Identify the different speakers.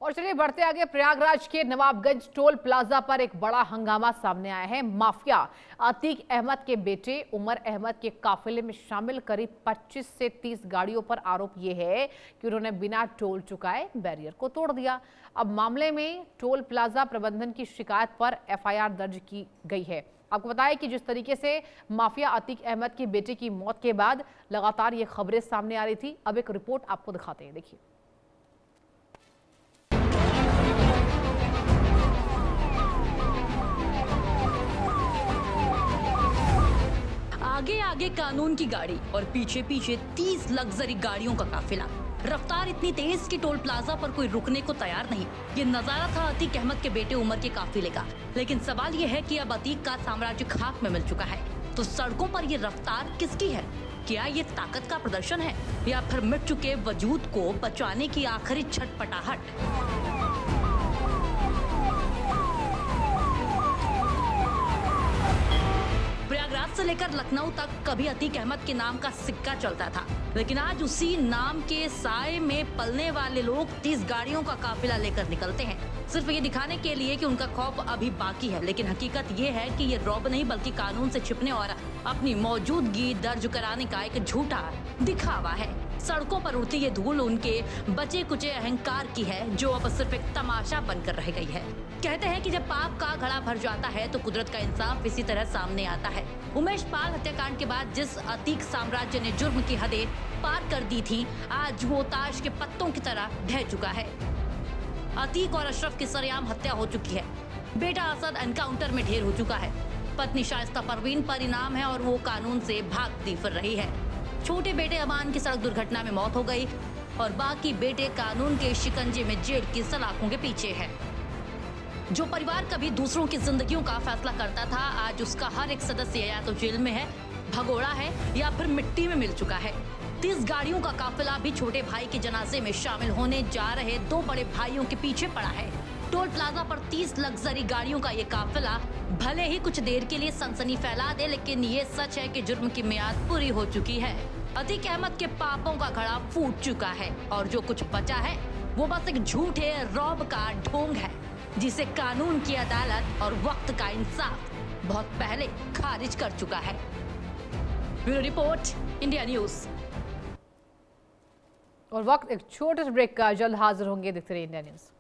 Speaker 1: और चलिए बढ़ते आगे। प्रयागराज के नवाबगंज टोल प्लाजा पर एक बड़ा हंगामा सामने आया है। माफिया अतीक अहमद के बेटे उमर अहमद के काफिले में शामिल करीब 25 से 30 गाड़ियों पर आरोप यह है कि उन्होंने बिना टोल चुकाए बैरियर को तोड़ दिया। अब मामले में टोल प्लाजा प्रबंधन की शिकायत पर एफआईआर दर्ज की गई है। आपको बताएं कि जिस तरीके से माफिया अतीक अहमद के बेटे की मौत के बाद लगातार ये खबरें सामने आ रही थी, अब एक रिपोर्ट आपको दिखाते हैं, देखिए।
Speaker 2: आगे आगे कानून की गाड़ी और पीछे पीछे 30 लग्जरी गाड़ियों का काफिला। रफ्तार इतनी तेज कि टोल प्लाजा पर कोई रुकने को तैयार नहीं। ये नजारा था अतीक अहमद के बेटे उमर के काफिले का। लेकिन सवाल ये है कि अब अतीक का साम्राज्य खाक में मिल चुका है, तो सड़कों पर ये रफ्तार किसकी है? क्या ये ताकत का प्रदर्शन है या फिर मिट चुके वजूद को बचाने की आखिरी छटपटाहट? प्रयागराज से लेकर लखनऊ तक कभी अतीक अहमद के नाम का सिक्का चलता था, लेकिन आज उसी नाम के साए में पलने वाले लोग 30 गाड़ियों का काफिला लेकर निकलते हैं, सिर्फ ये दिखाने के लिए कि उनका खौफ अभी बाकी है। लेकिन हकीकत ये है कि ये रौब नहीं बल्कि कानून से छिपने और अपनी मौजूदगी दर्ज कराने का एक झूठा दिखावा है। सड़कों पर उड़ती ये धूल उनके बचे कुचे अहंकार की है, जो अब सिर्फ एक तमाशा बनकर रह गई है। कहते हैं कि जब पाप का घड़ा भर जाता है तो कुदरत का इंसाफ इसी तरह सामने आता है। उमेश पाल हत्याकांड के बाद जिस अतीक साम्राज्य ने जुर्म की हदें पार कर दी थी, आज वो ताश के पत्तों की तरह ढह चुका है। अतीक और अशरफ की सरेआम हत्या हो चुकी है। बेटा असद एनकाउंटर में ढेर हो चुका है। पत्नी शाइस्ता परवीन पर इनाम है और वो कानून से भागती फिर रही है। छोटे बेटे अमान की सड़क दुर्घटना में मौत हो गई और बाकी बेटे कानून के शिकंजे में जेल की सलाखों के पीछे है। जो परिवार कभी दूसरों की जिंदगियों का फैसला करता था, आज उसका हर एक सदस्य या तो जेल में है, भगोड़ा है या फिर मिट्टी में मिल चुका है। 30 गाड़ियों का काफिला भी छोटे भाई के जनाजे में शामिल होने जा रहे 2 बड़े भाइयों के पीछे पड़ा है। टोल प्लाजा पर 30 लग्जरी गाड़ियों का ये काफिला भले ही कुछ देर के लिए सनसनी फैला दे, लेकिन ये सच है कि जुर्म की मियाद पूरी हो चुकी है। अतीक अहमद के पापों का घड़ा फूट चुका है और जो कुछ बचा है वो बस एक झूठे रौब का ढोंग है, जिसे कानून की अदालत और वक्त का इंसाफ बहुत पहले खारिज कर चुका है। Bureau report, India news.
Speaker 1: और वक्त एक छोटे से ब्रेक का, जल्द हाजिर होंगे। देखते रहिए इंडिया न्यूज।